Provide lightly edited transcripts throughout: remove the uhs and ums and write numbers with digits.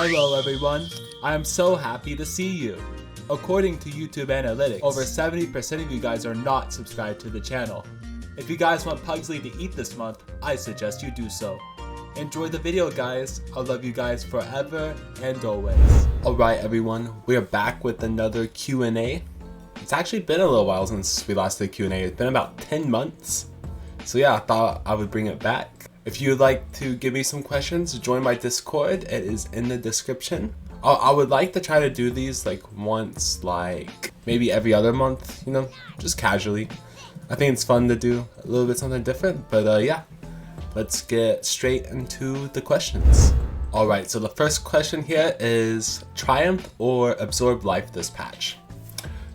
Hello everyone, I am so happy to see you. According to YouTube analytics, over 70% of you guys are not subscribed to the channel. If you guys want Pugsley to eat this month, I suggest you do so. Enjoy the video guys, I love you guys forever and always. Alright everyone, we are back with another Q&A. It's actually been a little while since we last did Q&A, it's been about 10 months. So yeah, I thought I would bring it back. If you'd like to give me some questions, join my Discord, it is in the description. I would like to try to do these like once, like maybe every other month, you know, just casually. I think it's fun to do a little bit something different, but yeah, let's get straight into the questions. Alright, so the first question here is Triumph or Absorb Life this patch?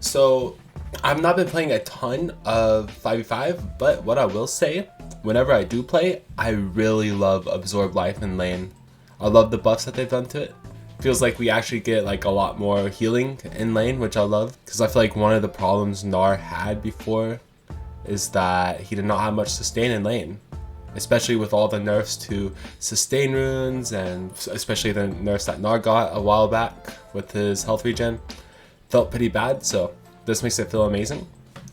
So I've not been playing a ton of 5v5, but what I will say, whenever I do play, I really love Absorb Life in lane. I love the buffs that they've done to it. Feels like we actually get like a lot more healing in lane, which I love, because I feel like one of the problems Gnar had before is that he did not have much sustain in lane, especially with all the nerfs to sustain runes, and especially the nerfs that Gnar got a while back with his health regen. Felt pretty bad, so this makes it feel amazing.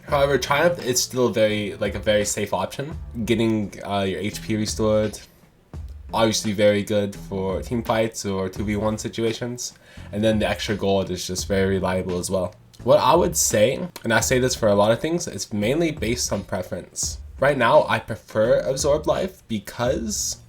However, Triumph is still a very safe option. Getting your HP restored, obviously very good for team fights or 2v1 situations. And then the extra gold is just very reliable as well. What I would say, and I say this for a lot of things, it's mainly based on preference. Right now, I prefer Absorb Life because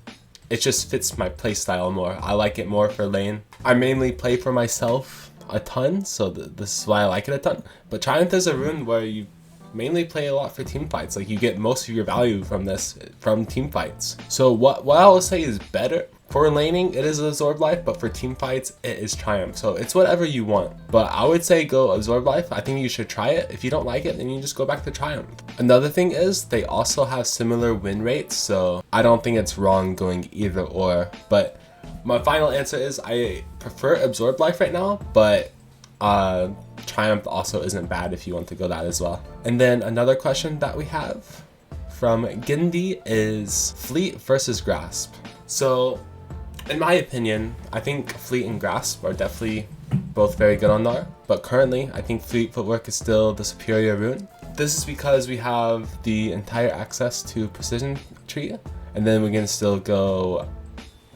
it just fits my playstyle more. I like it more for lane. I mainly play for myself a ton, so this is why I like it a ton. But Triumph is a rune where you mainly play a lot for team fights. Like, you get most of your value from this from team fights. So what I will say is better for laning, it is Absorb Life, but for team fights it is Triumph. So it's whatever you want, but I would say go Absorb Life. I think you should try it. If you don't like it, then you just go back to Triumph. Another thing is they also have similar win rates, so I don't think it's wrong going either or. But my final answer is I prefer Absorb Life right now, but Triumph also isn't bad if you want to go that as well. And then another question that we have from Gindi is Fleet versus Grasp. So in my opinion, I think Fleet and Grasp are definitely both very good on Gnar, but currently I think Fleet Footwork is still the superior rune. This is because we have the entire access to Precision Tree, and then we can still go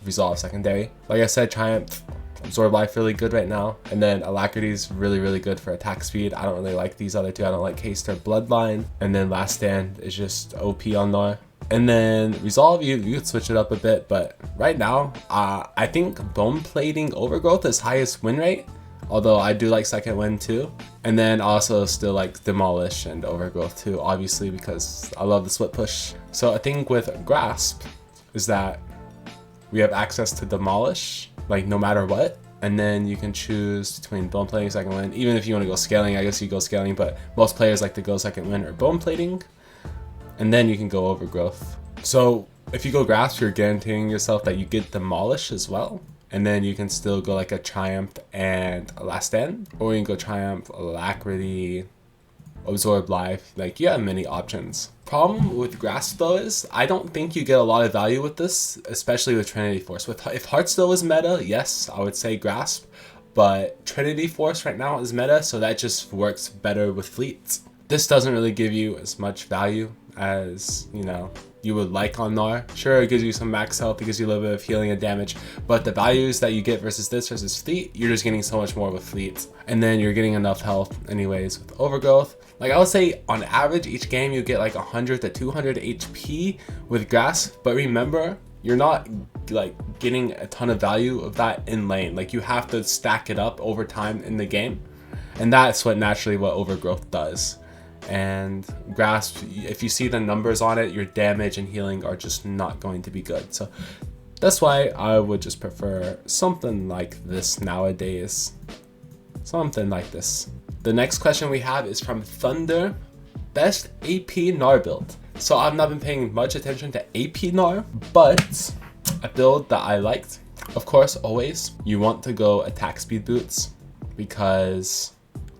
Resolve secondary. Like I said, Triumph, Absorb Life really good right now, and then Alacrity is really good for attack speed. I don't really like these other two. I don't like Haste or Bloodline, and then Last Stand is just OP on Gnar. And then Resolve, you could switch it up a bit, but right now I think Bone Plating Overgrowth is highest win rate, although I do like second win too. And then also still like Demolish and Overgrowth too, obviously, because I love the split push. So I think with Grasp is that we have access to Demolish, like no matter what, and then you can choose between Bone Plating, second win. Even if you want to go scaling, I guess you go scaling, but most players like to go second win or Bone Plating, and then you can go Overgrowth. So if you go Grasp, you're guaranteeing yourself that you get Demolish as well, and then you can still go like a Triumph and a Last Stand, or you can go Triumph, Alacrity, Absorb Life. Like, you have many options. Problem with Grasp though is I don't think you get a lot of value with this, especially with Trinity Force. If Hearthstone is meta, yes, I would say Grasp, but Trinity Force right now is meta, so that just works better with fleets. This doesn't really give you as much value as, you know, you would like on Gnar. Sure, it gives you some max health, it gives you a little bit of healing and damage, but the values that you get versus this versus Fleet, you're just getting so much more with Fleet. And then you're getting enough health anyways with Overgrowth. Like, I would say on average each game you get like 100 to 200 HP with Grasp, but remember, you're not like getting a ton of value of that in lane. Like, you have to stack it up over time in the game, and that's what Overgrowth does. And Grasp, if you see the numbers on it, your damage and healing are just not going to be good. So that's why I would just prefer something like this nowadays. Something like this. The next question we have is from Thunder. Best AP Gnar build. So I've not been paying much attention to AP Gnar, but a build that I liked, of course, always, you want to go attack speed boots, because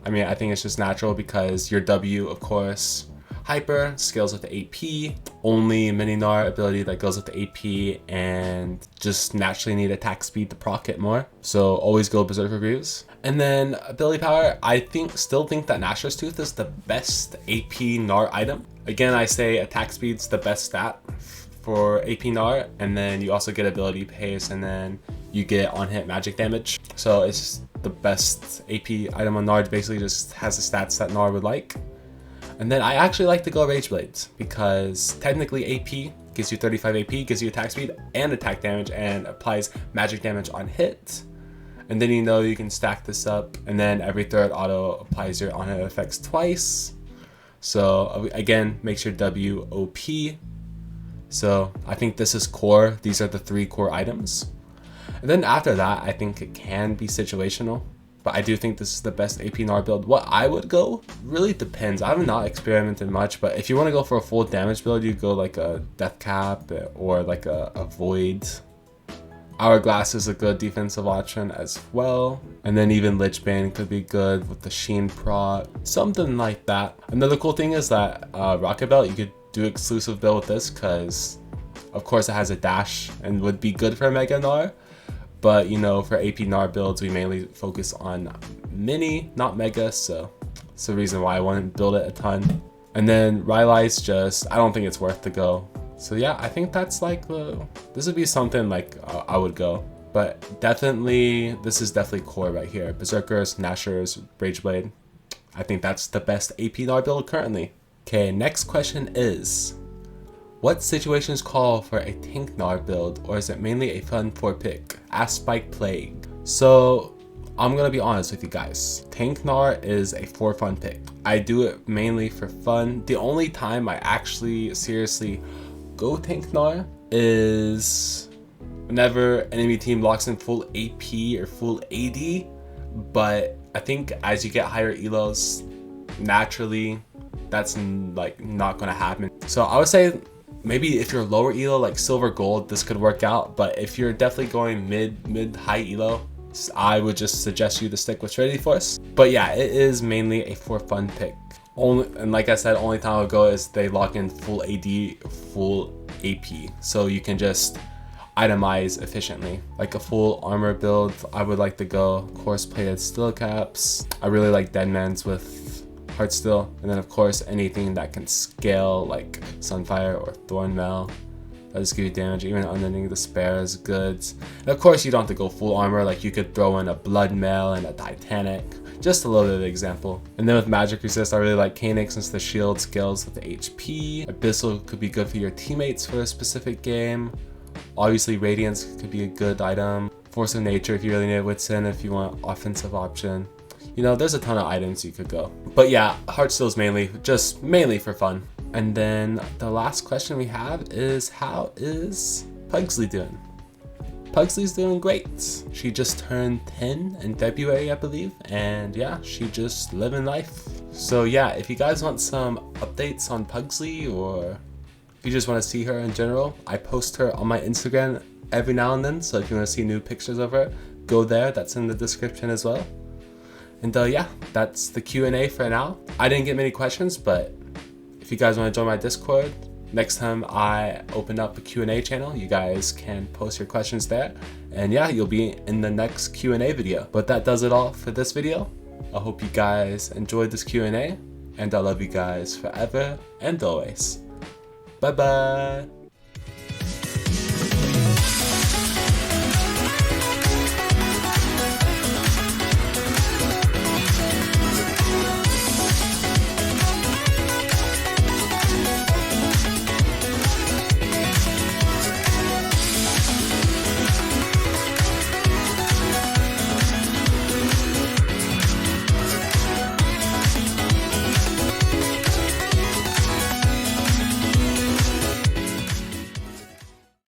I mean, I think it's just natural, because your W, of course, Hyper scales with the AP, only Mini Gnar ability that goes with the AP, and just naturally need attack speed to proc it more. So always go Berserker Greaves. And then ability power, I still think that Nashor's Tooth is the best AP Gnar item. Again, I say attack speed's the best stat for AP Gnar, and then you also get ability pace, and then you get on-hit magic damage. So it's the best AP item on Gnar. Basically just has the stats that Gnar would like. And then I actually like to go Rage Blades because technically AP gives you 35 AP, gives you attack speed and attack damage, and applies magic damage on hit. And then you can stack this up, and then every third auto applies your on-hit effects twice. So again, makes your W OP. So I think this is core. These are the 3 core items. And then after that, I think it can be situational. But I do think this is the best AP Gnar build. What I would go really depends. I have not experimented much, but if you want to go for a full damage build, you go like a Death Cap or like a Void. Hourglass is a good defensive option as well. And then even Lichbane could be good with the Sheen proc, something like that. Another cool thing is that Rocket Belt, you could do exclusive build with this because of course it has a dash and would be good for Mega Gnar. But for AP Gnar builds, we mainly focus on Mini, not Mega, so it's the reason why I wouldn't build it a ton. And then Rylai's just, I don't think it's worth to go. So yeah, I think that's like this would be something like I would go. But definitely, this is definitely core right here. Berserkers, Nashors, Rage Blade. I think that's the best AP Gnar build currently. Okay, next question is, what situations call for a tank Gnar build, or is it mainly a fun 4-pick? Ask Spike Plague. So I'm gonna be honest with you guys. Tank Gnar is a for fun pick. I do it mainly for fun. The only time I actually seriously go tank Gnar is whenever enemy team locks in full AP or full AD. But I think as you get higher elos, naturally that's like not gonna happen. So I would say maybe if you're lower elo like silver gold, this could work out. But if you're definitely going mid high elo, I would just suggest you to stick with Trinity Force. But yeah, it is mainly a for fun pick. And like I said, only time I would go is they lock in full AD, full AP, so you can just itemize efficiently. Like a full armor build, I would like to go coarse plated steel caps. I really like Deadman's with Heart Steel, and then of course anything that can scale like Sunfire or Thornmail. That just give you damage. Even Unending Despair is good. And of course you don't have to go full armor, like you could throw in a Blood Mail and a Titanic. Just a little bit of example. And then with Magic Resist, I really like Kanix since the shield scales with the HP. Abyssal could be good for your teammates for a specific game. Obviously Radiance could be a good item. Force of Nature if you really need Witsin, if you want offensive option. There's a ton of items you could go. But yeah, Heartsteel is mainly for fun. And then the last question we have is, how is Pugsley doing? Pugsley's doing great. She just turned 10 in February, I believe. And yeah, she just living life. So yeah, if you guys want some updates on Pugsley, or if you just want to see her in general, I post her on my Instagram every now and then. So if you want to see new pictures of her, go there. That's in the description as well. And yeah, that's the Q&A for now. I didn't get many questions, but if you guys want to join my Discord, next time I open up a Q&A channel, you guys can post your questions there. And yeah, you'll be in the next Q&A video. But that does it all for this video. I hope you guys enjoyed this Q&A, and I love you guys forever and always. Bye bye.